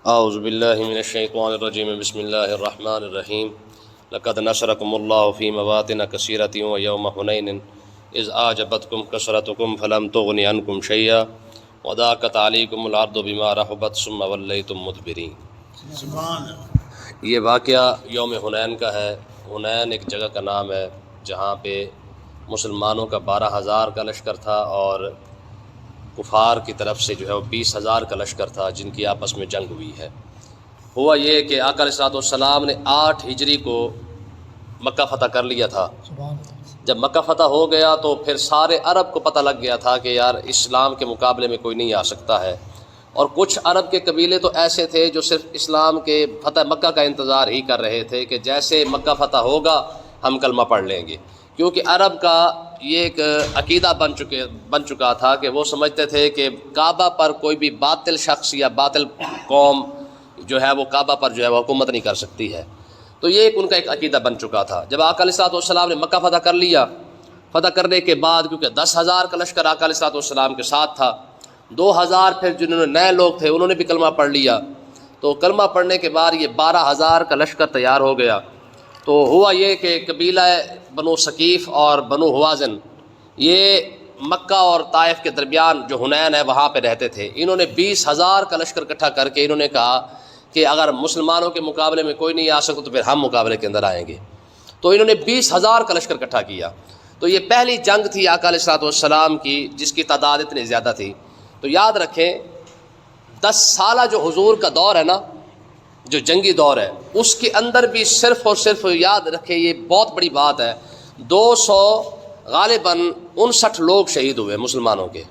اعوذ باللہ من الشیطان الرجیم بسم اللہ الرحمن الرحیم لقد نصرکم اللہ فی مواطن کثیرۃ ویوم حنین اذ اعجبتکم کثرتکم فلم تغن عنکم شیئا وضاقت علیکم الارض بما رحبت ثم ولیتم مدبرین۔ یہ واقعہ یوم حنین کا ہے۔ حنین ایک جگہ کا نام ہے جہاں پہ مسلمانوں کا 12,000 کا لشکر تھا اور کفار کی طرف سے جو ہے وہ 20,000 کا لشکر تھا جن کی آپس میں جنگ ہوئی ہے۔ ہوا یہ کہ آقا علیہ الصلوۃ والسلام نے 8 ہجری کو مکہ فتح کر لیا تھا۔ جب مکہ فتح ہو گیا تو پھر سارے عرب کو پتہ لگ گیا تھا کہ یار اسلام کے مقابلے میں کوئی نہیں آ سکتا ہے، اور کچھ عرب کے قبیلے تو ایسے تھے جو صرف اسلام کے فتح مکہ کا انتظار ہی کر رہے تھے کہ جیسے مکہ فتح ہوگا ہم کلمہ پڑھ لیں گے، کیونکہ عرب کا یہ ایک عقیدہ بن چکا تھا کہ وہ سمجھتے تھے کہ کعبہ پر کوئی بھی باطل شخص یا باطل قوم جو ہے وہ کعبہ پر جو ہے وہ حکومت نہیں کر سکتی ہے۔ تو یہ ان کا ایک عقیدہ بن چکا تھا۔ جب آقا علیہ الصلوۃ والسلام نے مکہ فتح کر لیا، فتح کرنے کے بعد کیونکہ 10,000 کا لشکر آقا علیہ الصلوۃ والسلام کے ساتھ تھا، 2,000 پھر جنہوں نے نئے لوگ تھے انہوں نے بھی کلمہ پڑھ لیا، تو کلمہ پڑھنے کے بعد یہ 12,000 کا لشکر تیار ہو گیا۔ تو ہوا یہ کہ قبیلہ بنو ثقیف اور بنو ہوازن یہ مکہ اور طائف کے درمیان جو حنین ہے وہاں پہ رہتے تھے۔ انہوں نے 20,000 کا لشکر اکٹھا کر کے انہوں نے کہا کہ اگر مسلمانوں کے مقابلے میں کوئی نہیں آ سکتا تو پھر ہم مقابلے کے اندر آئیں گے۔ تو انہوں نے 20,000 کا لشکر اکٹھا کیا۔ تو یہ پہلی جنگ تھی آقا علیہ الصلوۃ والسلام کی جس کی تعداد اتنی زیادہ تھی۔ تو یاد رکھیں 10 سالہ جو حضور کا دور ہے نا، جو جنگی دور ہے، اس کے اندر بھی صرف اور صرف یاد رکھیں، یہ بہت بڑی بات ہے، 200 غالباً 59 لوگ شہید ہوئے مسلمانوں کے،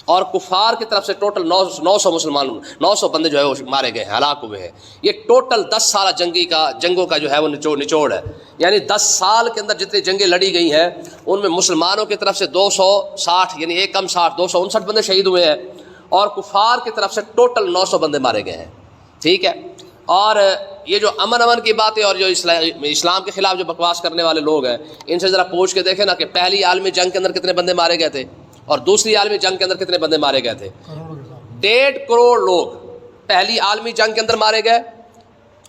اور کفار کی طرف سے ٹوٹل 900 بندے جو ہے وہ مارے گئے ہیں، ہلاک ہوئے ہیں۔ یہ ٹوٹل 10 سالہ جنگوں کا جو ہے وہ نچوڑ ہے، یعنی 10 سال کے اندر جتنی جنگیں لڑی گئی ہیں ان میں مسلمانوں کی طرف سے 260 یعنی ایک کم 60 259 بندے شہید ہوئے ہیں، اور کفار کی طرف سے ٹوٹل 900 بندے مارے گئے ہیں۔ ٹھیک ہے، اور یہ جو امن کی باتیں اور جو اسلام کے خلاف جو بکواس کرنے والے لوگ ہیں ان سے ذرا پوچھ کے دیکھیں نا کہ پہلی عالمی جنگ کے اندر کتنے بندے مارے گئے تھے اور دوسری عالمی جنگ کے اندر کتنے بندے مارے گئے تھے؟ 1.5 کروڑ لوگ پہلی عالمی جنگ کے اندر مارے گئے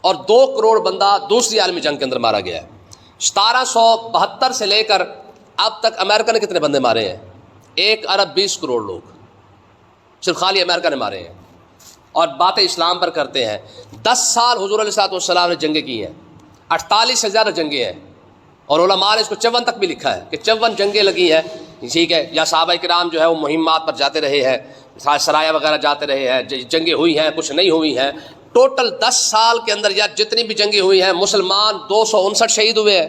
اور 2 کروڑ بندہ دوسری عالمی جنگ کے اندر مارا گیا ہے۔ 1772 سے لے کر اب تک امریکہ نے کتنے بندے مارے ہیں؟ 1 ارب 20 کروڑ لوگ صرف خالی امریکہ نے مارے ہیں، اور باتیں اسلام پر کرتے ہیں۔ 10 سال حضور علیہ الصلوۃ والسلام نے جنگیں کی ہیں، 48 سے زیادہ جنگیں ہیں، اور علماء نے اس کو 54 تک بھی لکھا ہے کہ 54 جنگیں لگی ہیں۔ ٹھیک ہے، یا صحابہ کرام جو ہے وہ مہمات پر جاتے رہے ہیں، سرایا وغیرہ جاتے رہے ہیں، جنگیں ہوئی ہیں، کچھ نہیں ہوئی ہیں۔ ٹوٹل 10 سال کے اندر یا جتنی بھی جنگیں ہوئی ہیں مسلمان 259 شہید ہوئے ہیں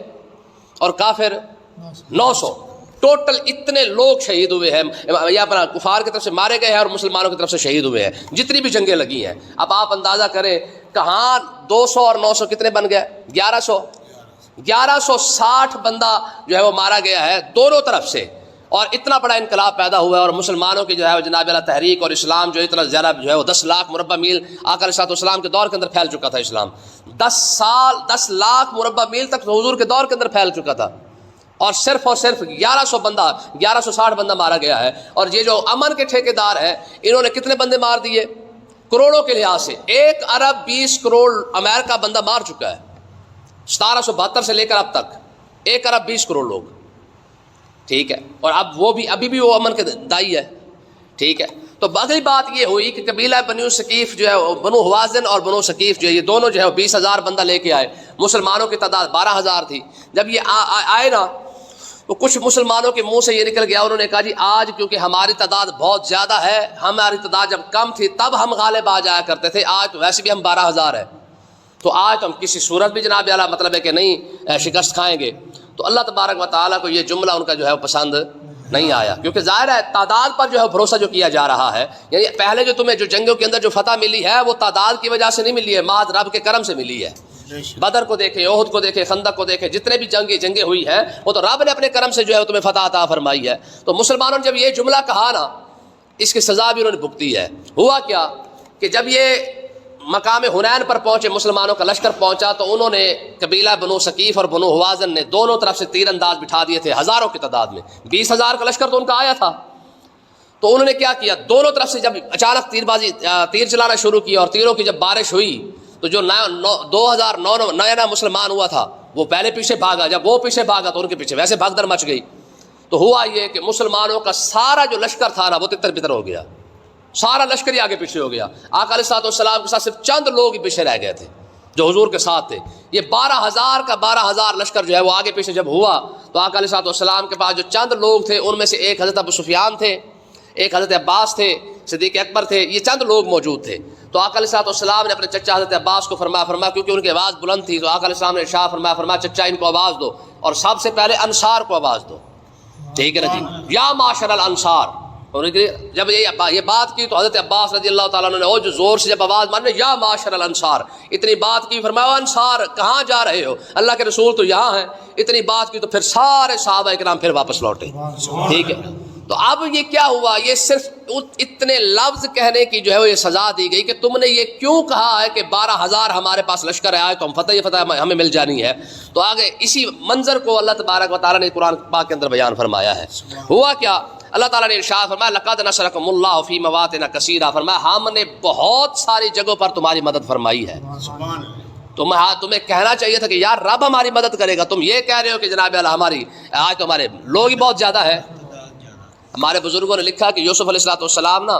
اور کافر 900، ٹوٹل اتنے لوگ شہید ہوئے ہیں، یا اپنا کفار کی طرف سے مارے گئے ہیں اور مسلمانوں کی طرف سے شہید ہوئے ہیں جتنی بھی جنگیں لگی ہیں۔ اب آپ اندازہ کریں کہاں 200 اور 900 کتنے بن گئے؟ 1160 بندہ جو ہے وہ مارا گیا ہے دونوں طرف سے، اور اتنا بڑا انقلاب پیدا ہوا ہے، اور مسلمانوں کی جو ہے جناب اللہ تحریک اور اسلام جو اتنا زیادہ جو ہے وہ 10 لاکھ مربع میل آقا علیہ الصلوۃ والسلام کے دور کے اندر پھیل چکا تھا اسلام۔ 10 لاکھ مربع میل تک حضور کے دور کے اندر پھیل چکا تھا، اور صرف 1160 بندہ مارا گیا ہے۔ اور یہ جو امن کے ٹھیکیدار ہیں انہوں نے کتنے بندے مار دیے کروڑوں کے لحاظ سے؟ 1 ارب 20 کروڑ امریکہ بندہ مار چکا ہے 1772 سے لے کر اب تک، 1 ارب 20 کروڑ لوگ۔ ٹھیک ہے، اور اب وہ بھی ابھی بھی وہ امن کے دائی ہے۔ ٹھیک ہے، تو باقی بات یہ ہوئی کہ قبیلہ بنو ثقیف جو ہے بنو ہوازن اور بنو ثقیف جو ہے یہ دونوں جو ہے 20,000 بندہ لے کے آئے، مسلمانوں کی تعداد 12,000 تھی۔ جب یہ آئے نا تو کچھ مسلمانوں کے منہ سے یہ نکل گیا، انہوں نے کہا جی آج کیونکہ ہماری تعداد بہت زیادہ ہے، ہماری تعداد جب کم تھی تب ہم غالب آ جایا کرتے تھے، آج تو ویسے بھی ہم 12,000 ہیں، تو آج تو ہم کسی صورت بھی جناب اعلیٰ مطلب ہے کہ نہیں شکست کھائیں گے۔ تو اللہ تبارک و تعالیٰ کو یہ جملہ ان کا جو ہے وہ پسند نہیں آیا، کیونکہ ظاہر ہے تعداد پر جو ہے بھروسہ جو کیا جا رہا ہے، یعنی پہلے جو تمہیں جو جنگوں کے اندر جو فتح ملی ہے وہ تعداد کی وجہ سے نہیں ملی ہے، محض رب کے کرم سے ملی ہے۔ بدر کو دیکھیں، احد کو دیکھیں، خندق کو دیکھیں، جتنے بھی جنگیں ہوئی ہیں وہ تو رب نے اپنے کرم سے جو ہے تمہیں فتح عطا فرمائی ہے۔ تو مسلمانوں نے جب یہ جملہ کہا نا اس کی سزا بھی انہوں نے بھگتی ہے۔ ہوا کیا کہ جب یہ مقام حنین پر پہنچے، مسلمانوں کا لشکر پہنچا، تو انہوں نے قبیلہ بنو ثقیف اور بنو ہوازن نے دونوں طرف سے تیر انداز بٹھا دیے تھے ہزاروں کی تعداد میں، 20,000 کا لشکر تو ان کا آیا تھا، تو انہوں نے کیا کیا، دونوں طرف سے جب اچانک تیر چلانا شروع کیا اور تیروں کی جب بارش ہوئی تو جو 2009 نیا مسلمان ہوا تھا وہ پہلے پیچھے بھاگا، جب وہ پیچھے بھاگا تو ان کے پیچھے ویسے بھگدڑ مچ گئی. تو ہوا یہ کہ مسلمانوں کا سارا جو لشکر تھا نا وہ تتر بتر ہو گیا، سارا لشکر ہی آگے پیچھے ہو گیا. آقا علیہ الصلوۃ والسلام کے ساتھ صرف چند لوگ ہی پیچھے رہ گئے تھے جو حضور کے ساتھ تھے. یہ 12,000 کا 12,000 لشکر جو ہے وہ آگے پیچھے جب ہوا تو آقا علیہ الصلوۃ والسلام کے پاس جو چند لوگ تھے ان میں سے ایک حضرت ابو سفیان تھے، ایک حضرت عباس تھے، صدیق اکبر تھے، یہ چند لوگ موجود تھے. تو آقا علیہ الصلوۃ والسلام نے اپنے چچا حضرت عباس کو فرمایا کیونکہ ان کی آواز بلند تھی تو آقا علیہ السلام نے ارشاد فرمایا چچا ان کو آواز دو، اور سب سے پہلے انصار کو آواز دو. ٹھیک ہے نا جی، یا معاشر الانصار. اور جب یہ بات کی تو حضرت عباس رضی اللہ تعالیٰ عنہ نے جو زور سے جب آواز مارنے یا معاشر الانصار، اتنی بات کی، فرمایا انصار کہاں جا رہے ہو، اللہ کے رسول تو یہاں ہیں. اتنی بات کی تو پھر سارے صحابہ کرام پھر واپس لوٹے. ٹھیک ہے، تو اب یہ کیا ہوا، یہ صرف اتنے لفظ کہنے کی جو ہے وہ یہ سزا دی گئی کہ تم نے یہ کیوں کہا ہے کہ 12,000 ہمارے پاس لشکر آئے تو ہم فتح ہمیں مل جانی ہے. تو آگے اسی منظر کو اللہ تبارک و تعالیٰ نے قرآن پاک کے اندر بیان فرمایا ہے. ہوا کیا، اللہ تعالیٰ نے ارشاد فرمایا لقد نصرکم اللہ فی مواطن کثیرہ، فرمایا ہم نے بہت ساری جگہوں پر تمہاری مدد فرمائی ہے. تمہیں کہنا چاہیے تھا کہ یار رب ہماری مدد کرے گا، تم یہ کہہ رہے ہو کہ جناب اللہ ہماری آج تو ہمارے لوگ ہی بہت زیادہ ہے. ہمارے بزرگوں نے لکھا کہ یوسف علیہ الصلوۃ والسلام نا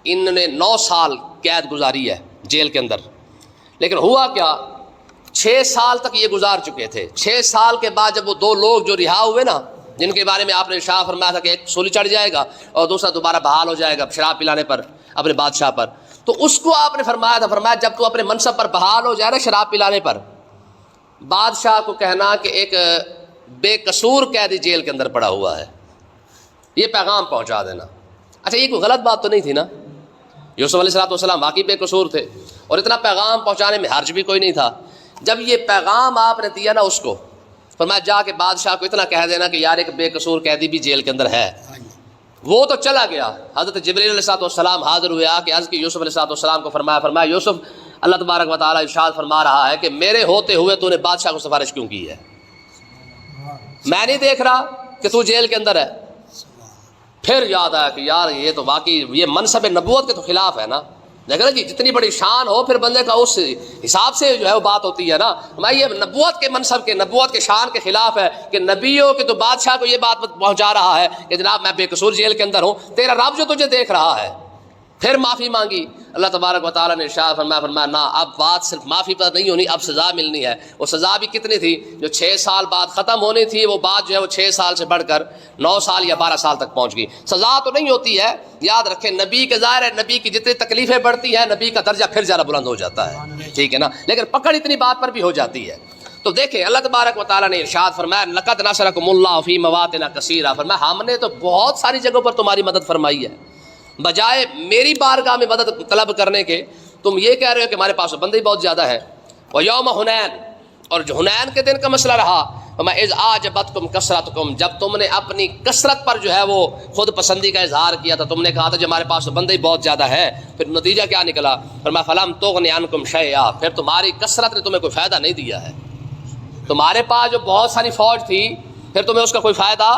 ان نے 9 سال قید گزاری ہے جیل کے اندر، لیکن ہوا کیا 6 سال تک یہ گزار چکے تھے. 6 سال کے بعد جب وہ 2 لوگ جو رہا ہوئے نا، جن کے بارے میں آپ نے ارشاد فرمایا تھا کہ ایک سولی چڑھ جائے گا اور دوسرا دوبارہ بحال ہو جائے گا شراب پلانے پر اپنے بادشاہ پر، تو اس کو آپ نے فرمایا جب تو اپنے منصب پر بحال ہو جائے نا شراب پلانے پر، بادشاہ کو کہنا کہ ایک بے قصور قیدی جیل کے اندر پڑا ہوا ہے، یہ پیغام پہنچا دینا. اچھا یہ کوئی غلط بات تو نہیں تھی نا، یوسف علیہ الصلوۃ والسلام واقعی بے قصور تھے اور اتنا پیغام پہنچانے میں حرج بھی کوئی نہیں تھا. جب یہ پیغام آپ نے دیا نا اس کو، فرمایا جا کے بادشاہ کو اتنا کہہ دینا کہ یار ایک بے قصور قیدی بھی جیل کے اندر ہے. وہ تو چلا گیا. حضرت جبریل علیہ الصلوۃ والسلام حاضر ہوئے، آ کے عرض کی یوسف علیہ الصلوۃ والسلام کو، فرمایا یوسف اللہ تبارک و تعالیٰ ارشاد فرما رہا ہے کہ میرے ہوتے ہوئے تو نے بادشاہ کو سفارش کیوں کی ہے، میں نہیں دیکھ رہا کہ تو جیل کے اندر ہے. پھر یاد آیا کہ یار یہ تو واقعی یہ منصب نبوت کے تو خلاف ہے نا. دیکھ نا جی، جتنی بڑی شان ہو پھر بندے کا اس حساب سے جو ہے وہ بات ہوتی ہے نا. میں یہ نبوت کے منصب کے نبوت کے شان کے خلاف ہے کہ نبیوں کے تو بادشاہ کو یہ بات پہنچا رہا ہے کہ جناب میں بے قصور جیل کے اندر ہوں، تیرا رب جو تجھے دیکھ رہا ہے. پھر معافی مانگی. اللہ تبارک و تعالیٰ نے ارشاد فرمایا نا اب بات صرف معافی پر نہیں ہونی، اب سزا ملنی ہے. وہ سزا بھی کتنی تھی، جو 6 سال بعد ختم ہونی تھی وہ بات جو ہے وہ 6 سال سے بڑھ کر 9 سال یا 12 سال تک پہنچ گئی. سزا تو نہیں ہوتی ہے، یاد رکھیں نبی کے ظاہر ہے نبی کی جتنی تکلیفیں بڑھتی ہیں نبی کا درجہ پھر زیادہ بلند ہو جاتا ہے. ٹھیک ہے نا، لیکن پکڑ اتنی بات پر بھی ہو جاتی ہے. تو دیکھیں اللہ تبارک و تعالیٰ نے ارشاد فرمایا لقد نصرکم اللہ فی مواطن کثیرہ، فرمایا ہم نے تو بہت ساری جگہوں پر تمہاری مدد فرمائی ہے. بجائے میری بارگاہ میں مدد طلب کرنے کے تم یہ کہہ رہے ہو کہ ہمارے پاس بندے ہی بہت زیادہ ہیں. ویوم حنین، اور جو حنین کے دن کا مسئلہ رہا، اذ اعجبتکم کثرتکم، جب تم نے اپنی کثرت پر جو ہے وہ خود پسندی کا اظہار کیا تھا، تم نے کہا تھا جو ہمارے پاس بندے ہی بہت زیادہ ہیں. پھر نتیجہ کیا نکلا، فرمایا فلم تغن عنکم شیئا، پھر تمہاری کثرت نے تمہیں کوئی فائدہ نہیں دیا ہے. تمہارے پاس جو بہت ساری فوج تھی پھر تمہیں اس کا کوئی فائدہ،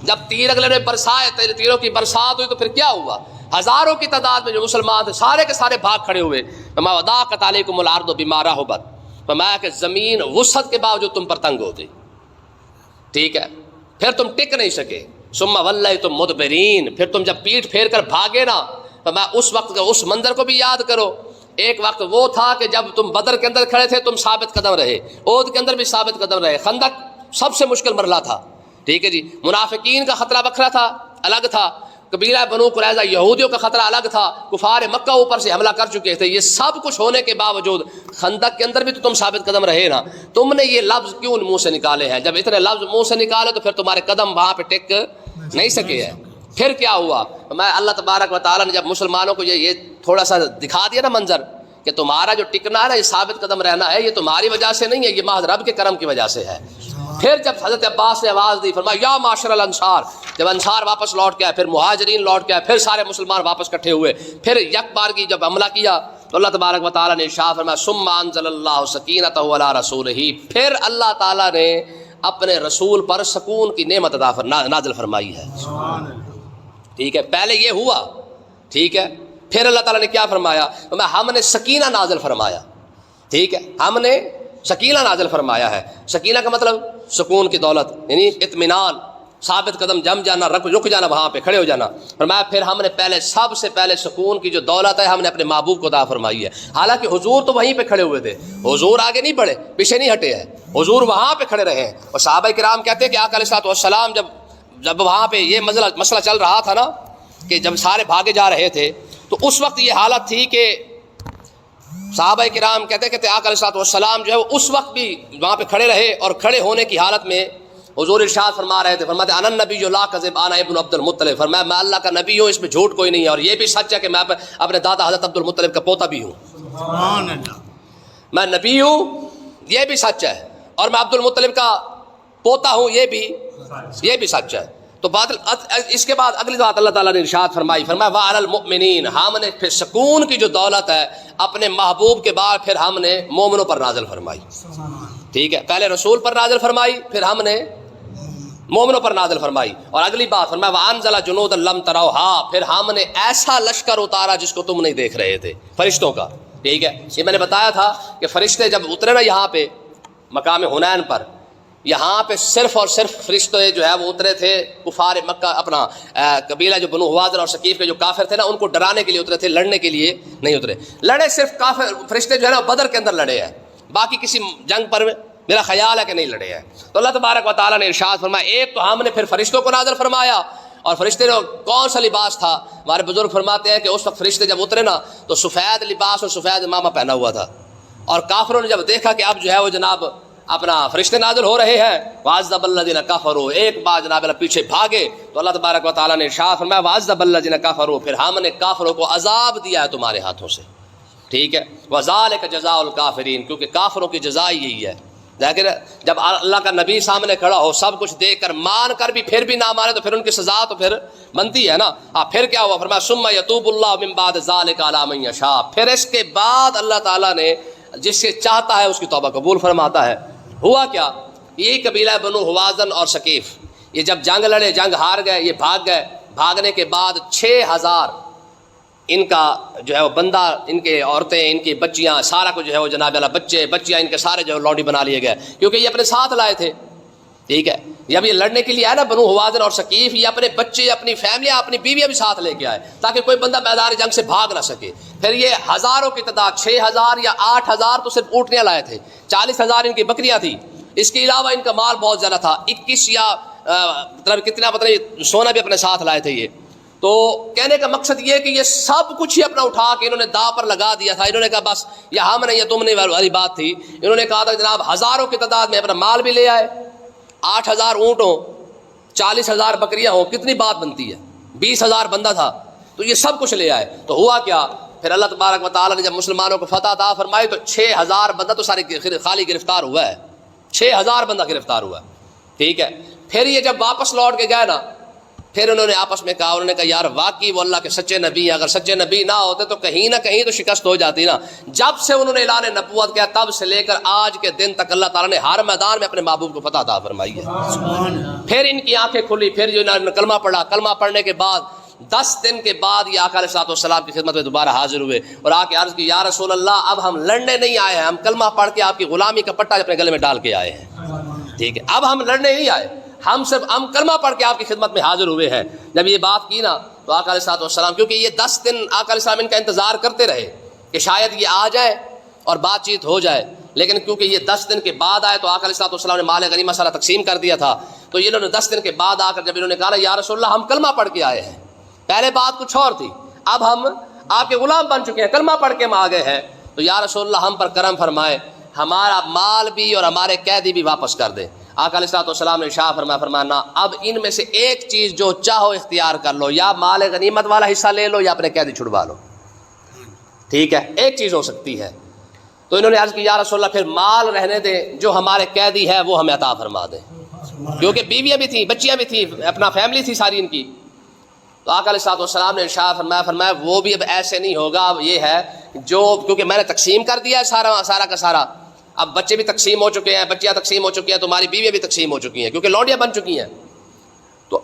جب تیر اگلے نے برسائے، تیروں کی برسات ہوئی تو پھر کیا ہوا، ہزاروں کی تعداد میں جو مسلمان تھے سارے کے سارے بھاگ کھڑے ہوئے. فرمایا وضاقت علیکم الارض بما رحبت، فرمایا کہ زمین وسعت کے باوجود تم پر تنگ ہو گئی. ٹھیک ہے، پھر تم ٹک نہیں سکے. ثم ولیتم مدبرین، پھر تم جب پیٹھ پھیر کر بھاگے نا، فرمایا اس وقت کا اس منظر کو بھی یاد کرو. ایک وقت وہ تھا کہ جب تم بدر کے اندر کھڑے تھے تم ثابت قدم رہے، احد کے اندر بھی ثابت قدم رہے، خندق سب سے مشکل مرحلہ تھا. ٹھیک ہے جی، منافقین کا خطرہ بکھرا تھا، الگ تھا، قبیلہ بنو قریظہ یہودیوں کا خطرہ الگ تھا، کفار مکہ اوپر سے حملہ کر چکے تھے. یہ سب کچھ ہونے کے باوجود خندق کے اندر بھی تو تم ثابت قدم رہے نا. تم نے یہ لفظ کیوں منہ سے نکالے ہیں؟ جب اتنے لفظ منہ سے نکالے تو پھر تمہارے قدم وہاں پہ ٹک نہیں سکے ہیں. پھر کیا ہوا، میں اللہ تبارک و تعالیٰ نے جب مسلمانوں کو یہ تھوڑا سا دکھا دیا نا منظر کہ تمہارا جو ٹکنا ہے نا، یہ ثابت قدم رہنا ہے، یہ تمہاری وجہ سے نہیں ہے، یہ محض رب کے کرم کی وجہ سے ہے. پھر جب حضرت عباس نے آواز دی، فرمایا یا معاشر الانصار، جب انصار واپس لوٹ کے آئے، پھر مہاجرین لوٹ کے آئے، پھر سارے مسلمان واپس اکٹھے ہوئے، پھر یک بار کی جب حملہ کیا تو اللہ تبارک و تعالیٰ نے ارشاد فرمایا ثم انزل اللہ سکینتہ علی رسولہ، پھر اللہ تعالیٰ نے اپنے رسول پر سکون کی نعمت نازل فرمائی ہے. ٹھیک ہے، پہلے یہ ہوا، ٹھیک ہے، پھر اللہ تعالیٰ نے کیا فرمایا، ہم نے سکینہ نازل فرمایا، ٹھیک ہے، ہم نے سکینہ نازل فرمایا ہے۔ سکینہ کا مطلب سکون کی دولت، یعنی اطمینان، ثابت قدم جم جانا، رک جانا، وہاں پہ کھڑے ہو جانا۔ فرمایا پھر ہم نے پہلے، سب سے پہلے سکون کی جو دولت ہے ہم نے اپنے محبوب کو عطا فرمائی ہے۔ حالانکہ حضور تو وہیں پہ کھڑے ہوئے تھے، حضور آگے نہیں بڑھے، پیچھے نہیں ہٹے ہیں، حضور وہاں پہ کھڑے رہے ہیں۔ اور صحابہ کرام کہتے ہیں کہ آقا علیہ الصلوۃ والسلام جب وہاں پہ یہ مسئلہ چل رہا تھا نا، کہ جب سارے بھاگے جا رہے تھے، تو اس وقت یہ حالت تھی کہ صحابہ کرام کہتے آقا علیہ الصلوۃ والسلام جو ہے وہ اس وقت بھی وہاں پہ کھڑے رہے، اور کھڑے ہونے کی حالت میں حضور ارشاد فرما رہے تھے، فرماتے انا النبی لا کذب انا ابن عبد المطلب، فرمایا میں اللہ کا نبی ہوں، اس میں جھوٹ کوئی نہیں ہے، اور یہ بھی سچ ہے کہ میں اپنے دادا حضرت عبد المطلب کا پوتا بھی ہوں۔ سبحان اللہ، میں نبی ہوں یہ بھی سچ ہے، اور میں عبد المطلب کا پوتا ہوں یہ بھی سچ ہے۔ تو بات اس کے بعد اگلی بات اللہ تعالیٰ نے ارشاد فرمائی، فرمایا وعلی المؤمنین، ہم نے پھر سکون کی جو دولت ہے اپنے محبوب کے بعد پھر ہم نے مومنوں پر نازل فرمائی، ٹھیک ہے، پہلے رسول پر نازل فرمائی، پھر ہم نے مومنوں پر نازل فرمائی۔ اور اگلی بات فرمایا وانزل جنودا لم تروها، پھر ہم نے ایسا لشکر اتارا جس کو تم نہیں دیکھ رہے تھے، فرشتوں کا، ٹھیک ہے۔ یہ میں نے بتایا تھا کہ فرشتے جب اترے نا یہاں پہ مقام حنین پر، یہاں پہ صرف اور صرف فرشتے جو ہے وہ اترے تھے کفار مکہ، اپنا قبیلہ جو بنو حوازن اور ثقیف کے جو کافر تھے نا، ان کو ڈرانے کے لیے اترے تھے، لڑنے کے لیے نہیں اترے۔ لڑے صرف کافر فرشتے جو ہے نا بدر کے اندر لڑے ہیں، باقی کسی جنگ پر میرا خیال ہے کہ نہیں لڑے ہیں۔ تو اللہ تبارک و تعالیٰ نے ارشاد فرمایا، ایک تو ہم نے پھر فرشتوں کو نازل فرمایا، اور فرشتے نے کون سا لباس تھا؟ ہمارے بزرگ فرماتے ہیں کہ اس وقت فرشتے جب اترے نا تو سفید لباس اور سفید امامہ پہنا ہوا تھا، اور کافروں نے جب دیکھا کہ اب جو ہے وہ جناب اپنا فرشتے نازل ہو رہے ہیں، وَعَذَّبَ الَّذِينَ كَفَرُوا، ایک بار جناب اللہ پیچھے بھاگے، تو اللہ تبارک و تعالیٰ نے ارشاد فرمایا وَعَذَّبَ الَّذِينَ كَفَرُوا، پھر ہم نے کافروں کو عذاب دیا ہے تمہارے ہاتھوں سے، ٹھیک ہے، وَذَلِكَ جَزَاءُ الْكَافِرِينَ، کیونکہ کافروں کی جزا یہی ہے۔ لیکن جب اللہ کا نبی سامنے کھڑا ہو، سب کچھ دیکھ کر مان کر بھی پھر بھی نہ مانے، تو پھر ان کی سزا تو پھر بنتی ہے نا۔ پھر کیا ہوا؟ فرمایا ثم یتوب اللہ من بعد ذلک علی من یشاء، پھر اس کے بعد اللہ تعالیٰ نے جس سے چاہتا ہے اس کی توبہ قبول فرماتا ہے۔ ہوا کیا؟ یہی قبیلہ بنو حوازن اور ثقیف، یہ جب جنگ لڑے، جنگ ہار گئے، یہ بھاگ گئے، بھاگنے کے بعد 6000 ان کا جو ہے وہ بندہ، ان کے عورتیں، ان کی بچیاں، سارا کچھ جو ہے وہ جناب اللہ، بچیاں ان کے سارے جو لونڈی بنا لیے گئے، کیونکہ یہ اپنے ساتھ لائے تھے، ٹھیک ہے۔ جب یہ لڑنے کے لیے آئے نا بنو حوازن اور ثقیف، یہ اپنے بچے، اپنی فیملیاں، اپنی بیویاں بھی ساتھ لے کے آئے تاکہ کوئی بندہ میدان جنگ سے بھاگ نہ سکے۔ پھر یہ ہزاروں کی تعداد، 6000 یا 8000 تو صرف اونٹنیاں لائے تھے، 40000 ان کی بکریاں تھیں، اس کے علاوہ ان کا مال بہت زیادہ تھا، 21 یا مطلب کتنا پتہ نہیں سونا بھی اپنے ساتھ لائے تھے یہ۔ تو کہنے کا مقصد یہ ہے کہ یہ سب کچھ ہی اپنا اٹھا کے انہوں نے داؤ پر لگا دیا تھا۔ انہوں نے کہا بس یہ ہم نہیں، یہ تم نہیں والی بات تھی۔ انہوں نے کہا تھا جناب ہزاروں کی تعداد میں اپنا مال بھی لے آئے، 8000 اونٹ ہوں، 40000 بکریاں ہوں، کتنی بات بنتی ہے، 20000 بندہ تھا، تو یہ سب کچھ لے آئے۔ تو ہوا کیا؟ پھر اللہ تبارک و تعالیٰ نے جب مسلمانوں کو فتح عطا فرمائی تو 6000 بندہ تو سارے خالی گرفتار ہوا ہے، 6000 بندہ گرفتار ہوا ہے، ٹھیک ہے۔ پھر یہ جب واپس لوٹ کے گئے نا، پھر انہوں نے آپس میں کہا، انہوں نے کہا یار واقعی وہ اللہ کے سچے نبی ہیں، اگر سچے نبی نہ ہوتے تو کہیں نہ کہیں تو شکست ہو جاتی نا۔ جب سے انہوں نے اعلان نبوت کیا تب سے لے کر آج کے دن تک اللہ تعالیٰ نے ہر میدان میں اپنے محبوب کو فتح عطا فرمائی ہے۔ پھر ان کی آنکھیں کھلی، پھر جو انہوں نے کلمہ پڑھا، کلمہ پڑھنے کے بعد 10 دن کے بعد یہ آقا علیہ الصلوۃ والسلام کی خدمت میں دوبارہ حاضر ہوئے اور آ کے عرض کی یا رسول اللہ اب ہم لڑنے نہیں آئے ہیں، ہم کلمہ پڑھ کے آپ کی غلامی کا پٹا اپنے گلے میں ڈال کے آئے ہیں، ٹھیک ہے، اب ہم لڑنے نہیں آئے، ہم کلمہ پڑھ کے آپ کی خدمت میں حاضر ہوئے ہیں۔ جب یہ بات کی نا تو آقا علیہ الصلوۃ والسلام، کیونکہ یہ 10 دن آقا علیہ السلام ان کا انتظار کرتے رہے کہ شاید یہ آ جائے اور بات چیت ہو جائے، لیکن کیونکہ یہ 10 دن کے بعد آئے تو آقا علیہ الصلوۃ والسلام نے مال غنیمت سارا تقسیم کر دیا تھا۔ تو انہوں نے 10 دن کے بعد آ کر جب انہوں نے کہا یا رسول اللہ ہم کلمہ پڑھ کے آئے ہیں، پہلے بات کچھ اور تھی، اب ہم آپ کے غلام بن چکے ہیں، کلمہ پڑھ کے ہم آ گئے ہیں، تو یا رسول اللہ ہم پر کرم فرمائے، ہمارا مال بھی اور ہمارے قیدی بھی واپس کر دیں۔ آقا علیہ الصلوۃ والسلام نے ارشاد فرمایا اب ان میں سے ایک چیز جو چاہو اختیار کر لو، یا مال غنیمت والا حصہ لے لو یا اپنے قیدی چھڑوا لو، ٹھیک ہے، ایک چیز ہو سکتی ہے۔ تو انہوں نے عرض کی یا رسول اللہ پھر مال رہنے دیں، جو ہمارے قیدی ہے وہ ہمیں عطا فرما دیں، کیونکہ بیویاں بھی تھیں، بچیاں بھی تھیں، اپنا فیملی تھی ساری ان کی۔ تو آقا علیہ الصلوۃ والسلام نے ارشاد فرمایا وہ بھی اب ایسے نہیں ہوگا، اب یہ ہے جو کیونکہ میں نے تقسیم کر دیا ہے سارا کا سارا، اب بچے بھی تقسیم ہو چکے ہیں، بچیاں تقسیم ہو چکی ہیں، تمہاری بیویاں بھی تقسیم ہو چکی ہیں کیونکہ لونڈیاں بن چکی ہیں۔ تو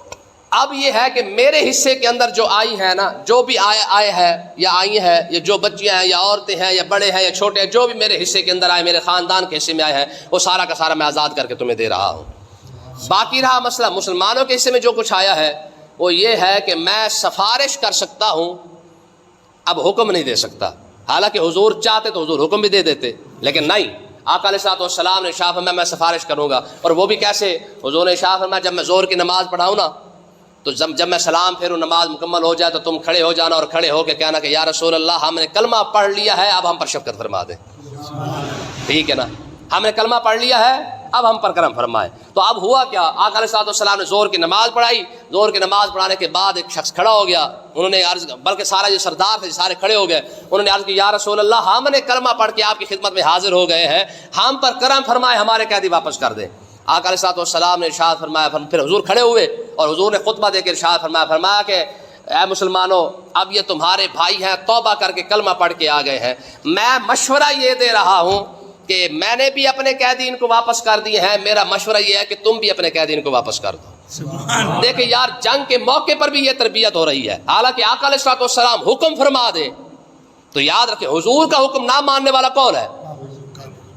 اب یہ ہے کہ میرے حصے کے اندر جو آئی ہے نا، جو بھی آئے ہے یا آئی ہے، یا جو بچیاں ہیں یا عورتیں ہیں یا بڑے ہیں یا چھوٹے ہیں، جو بھی میرے حصے کے اندر آئے، میرے خاندان کے حصے میں آئے ہیں، وہ سارا کا سارا میں آزاد کر کے تمہیں دے رہا ہوں۔ باقی رہا مسئلہ مسلمانوں کے حصے میں جو کچھ آیا ہے، وہ یہ ہے کہ میں سفارش کر سکتا ہوں، اب حکم نہیں دے سکتا۔ حالانکہ حضور چاہتے تو حضور حکم بھی دے دیتے، لیکن نہیں، آقا علیہ الصلوۃ والسلام نے ارشاد فرمایا میں سفارش کروں گا۔ اور وہ بھی کیسے؟ حضور نے ارشاد فرمایا جب میں ظہر کی نماز پڑھاؤں نا، تو جب میں سلام پھیروں، نماز مکمل ہو جائے تو تم کھڑے ہو جانا، اور کھڑے ہو کے کہنا کہ یا رسول اللہ ہم نے کلمہ پڑھ لیا ہے، اب ہم پر شفقت فرما دیں۔ ٹھیک ہے نا، ہم نے کلمہ پڑھ لیا ہے، اب ہم پر کرم فرمائے۔ تو اب ہوا کیا، آقا علیہ الصلوۃ والسلام نے ظہر کی نماز پڑھائی، ظہر کی نماز پڑھانے کے بعد ایک شخص کھڑا ہو گیا، انہوں نے عرض، بلکہ سارا جو سردار تھے سارے کھڑے ہو گئے، انہوں نے عرض کی یا رسول اللہ ہم نے کلمہ پڑھ کے آپ کی خدمت میں حاضر ہو گئے ہیں، ہم پر کرم فرمائے، ہمارے قیدی واپس کر دیں۔ آقا علیہ الصلوۃ والسلام نے ارشاد فرمایا، پھر حضور کھڑے ہوئے اور حضور نے خطبہ دے کے ارشاد فرمایا کہ اے مسلمانوں، اب یہ تمہارے بھائی ہیں، توبہ کر کے کلمہ پڑھ کے آ گئے ہیں، میں مشورہ یہ دے رہا ہوں کہ میں نے بھی اپنے قیدین کو واپس کر دیے ہیں، میرا مشورہ یہ ہے کہ تم بھی اپنے قیدین کو واپس کر دو۔ دیکھیں یار، جنگ کے موقع پر بھی یہ تربیت ہو رہی ہے، حالانکہ آقا علیہ الصلوۃ والسلام حکم فرما دے تو یاد رکھیں حضور کا حکم نہ ماننے والا کون ہے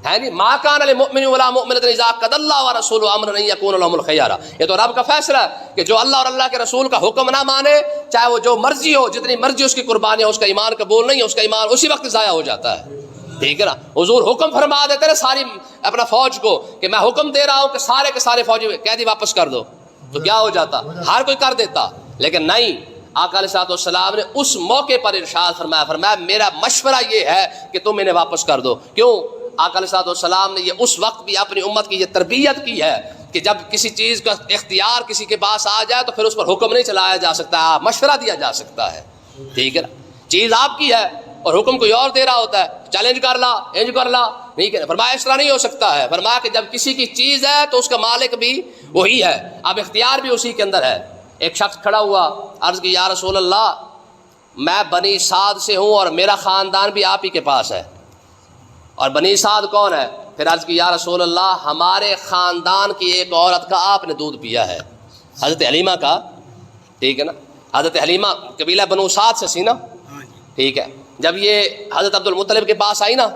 نہیں؟ ما کان للمؤمن ولا مؤمنۃ اذا قضى الله ورسوله امرا ان يكون لهم الخيار، یہ تو رب کا فیصلہ ہے کہ جو اللہ اور اللہ کے رسول کا حکم نہ مانے، چاہے وہ جو مرضی ہو، جتنی مرضی اس کی قربانی ہو، اس کا ایمان قبول نہیں ہے، اس کا ایمان اسی وقت ضائع ہو جاتا ہے۔ ٹھیک ہے نا، حضور حکم فرما دیتے نا ساری اپنا فوج کو کہ میں حکم دے رہا ہوں کہ سارے کے سارے فوجی قیدی واپس کر دو، تو کیا ہو جاتا، ہر کوئی کر دیتا، لیکن نہیں، آقا علیہ الصلوۃ والسلام نے اس موقع پر ارشاد فرمایا میرا مشورہ یہ ہے کہ تم انہیں واپس کر دو۔ کیوں؟ آقا علیہ الصلوۃ والسلام نے یہ اس وقت بھی اپنی امت کی یہ تربیت کی ہے کہ جب کسی چیز کا اختیار کسی کے پاس آ جائے تو پھر اس پر حکم نہیں چلایا جا سکتا، مشورہ دیا جا سکتا ہے۔ ٹھیک ہے نا، چیز آپ کی ہے اور حکم کوئی اور دے رہا ہوتا ہے، چیلنج کر لا، انج کر لا، ٹھیک ہے، فرمایا اس طرح نہیں ہو سکتا ہے، فرمایا کہ جب کسی کی چیز ہے تو اس کا مالک بھی وہی ہے، اب اختیار بھی اسی کے اندر ہے۔ ایک شخص کھڑا ہوا، عرض کی یا رسول اللہ میں بنی سعد سے ہوں اور میرا خاندان بھی آپ ہی کے پاس ہے، اور بنی سعد کون ہے؟ پھر عرض کی یا رسول اللہ ہمارے خاندان کی ایک عورت کا آپ نے دودھ پیا ہے، حضرت حلیمہ کا، ٹھیک ہے نا، حضرت حلیمہ قبیلہ بنو سعد سے سی نا، ٹھیک ہے۔ جب یہ حضرت عبد المطلب کے پاس آئی نا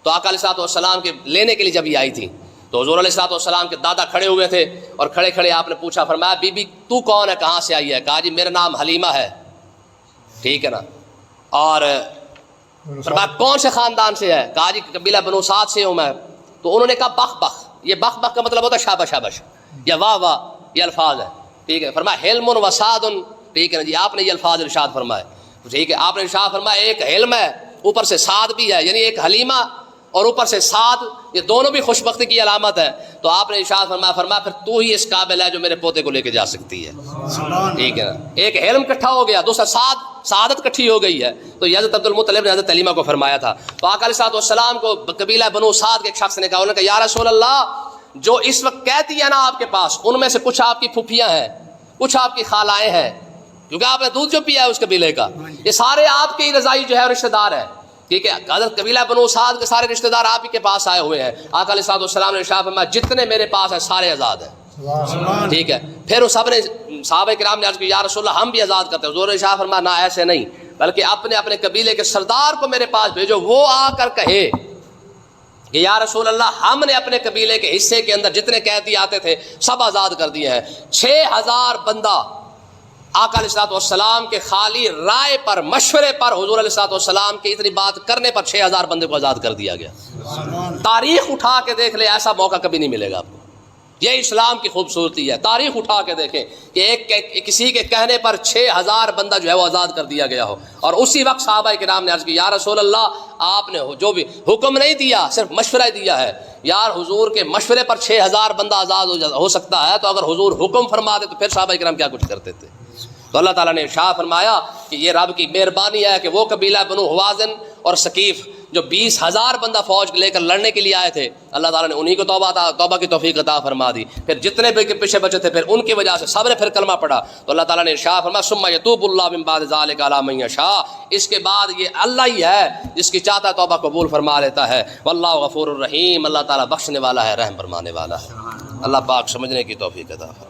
تو آقا علیہ الصلوۃ والسلام کے لینے کے لیے جب یہ آئی تھی تو حضور علیہ الصلوۃ والسلام کے دادا کھڑے ہوئے تھے، اور کھڑے کھڑے آپ نے پوچھا، فرمایا بی بی تو کون ہے، کہاں سے آئی ہے؟ کہا جی میرا نام حلیمہ ہے، ٹھیک ہے نا، اور فرمایا کون سے خاندان سے ہے؟ کہا جی قبیلہ بنو سعد سے ہوں میں۔ تو انہوں نے کہا بخ بخ، یہ بخ بخ کا مطلب ہوتا ہے شابش شابش یا واہ واہ، یہ الفاظ ہے، ٹھیک ہے۔ فرمایا حلم و سعد، ٹھیک ہے نا جی، آپ نے یہ الفاظ ارشاد فرمائے، ٹھیک ہے، آپ نے ارشاد فرمایا ایک حلم ہے اوپر سے سعد بھی ہے، یعنی ایک حلیمہ اور اوپر سے سعد، یہ دونوں بھی خوشبختی کی علامت ہے۔ تو آپ نے ارشاد فرمایا پھر تو ہی اس قابل ہے جو میرے پوتے کو لے کے جا سکتی ہے، ٹھیک ہے نا۔ ایک حلم اکٹھا ہو گیا، دوسرا سعادت کٹھی ہو گئی ہے۔ تو حضرت عبد المطلب نے حضرت حلیمہ کو فرمایا تھا۔ تو آقا علیہ الصلوۃ والسلام کو قبیلہ بنو سعد کے ایک شخص نے کہا، انہوں نے کہا یا رسول اللہ جو اس وقت کہتی ہے نا آپ کے پاس، ان میں سے کچھ آپ کی پھوپھیاں ہیں، کچھ آپ کی خالائیں ہیں، کیونکہ آپ نے دودھ جو پیا ہے اس قبیلے کا، یہ سارے آپ کے ہی رضائی جو ہے رشتہ دار ہیں، ٹھیک ہے۔ حضرت قبیلہ بنو سعد کے سارے رشتہ دار آپ ہی کے پاس آئے ہوئے ہیں۔ آقا علیہ الصلوۃ والسلام نے ارشاد فرمایا جتنے میرے پاس ہیں سارے آزاد ہیں، ٹھیک ہے۔ پھر وہ سب نے صحابہ کرام نے عرض کی یا رسول اللہ ہم بھی آزاد کرتے ہیں۔ حضور نے ارشاد فرمایا نہ ایسے نہیں، بلکہ اپنے اپنے قبیلے کے سردار کو میرے پاس بھیجو، وہ آ کر کہے کہ یا رسول اللہ ہم نے اپنے قبیلے کے حصے کے اندر جتنے قیدی آتے تھے سب آزاد کر دیے ہیں۔ 6000 بندہ آقا علیہ الصلوۃ والسلام کے خالی رائے پر، مشورے پر، حضور علیہ الصلوۃ والسلام کی اتنی بات کرنے پر 6000 بندے کو آزاد کر دیا گیا۔ تاریخ اٹھا کے دیکھ لے، ایسا موقع کبھی نہیں ملے گا آپ کو۔ یہ اسلام کی خوبصورتی ہے، تاریخ اٹھا کے دیکھیں کہ ایک کسی کے کہنے پر 6000 بندہ جو ہے وہ آزاد کر دیا گیا ہو، اور اسی وقت صحابہ کرام نے عرض کی یا رسول اللہ آپ نے جو بھی حکم نہیں دیا، صرف مشورہ دیا ہے۔ یار حضور کے مشورے پر 6000 بندہ آزاد ہو سکتا ہے، تو اگر حضور حکم فرما دے تو پھر صحابہ کرام کیا کچھ کرتے تھے۔ تو اللہ تعالیٰ نے ارشاد فرمایا کہ یہ رب کی مہربانی ہے کہ وہ قبیلہ بنو حوازن اور ثقیف جو 20000 بندہ فوج لے کر لڑنے کے لیے آئے تھے، اللہ تعالیٰ نے انہی کو توبہ کی توفیق عطا فرما دی۔ پھر جتنے بھی پیچھے بچے تھے پھر ان کی وجہ سے سب نے پھر کلمہ پڑھا، تو اللہ تعالیٰ نے ارشاد فرمایا ثم یتوب اللہ من بعد ذلک علی من یشاء، اس کے بعد یہ اللہ ہی ہے جس کی چاہتا توبہ قبول فرما لیتا ہے۔ واللہ غفور الرحیم، اللہ تعالیٰ بخشنے والا ہے، رحم فرمانے والا ہے۔ اللہ پاک سمجھنے کی توفیق عطا فرمائے۔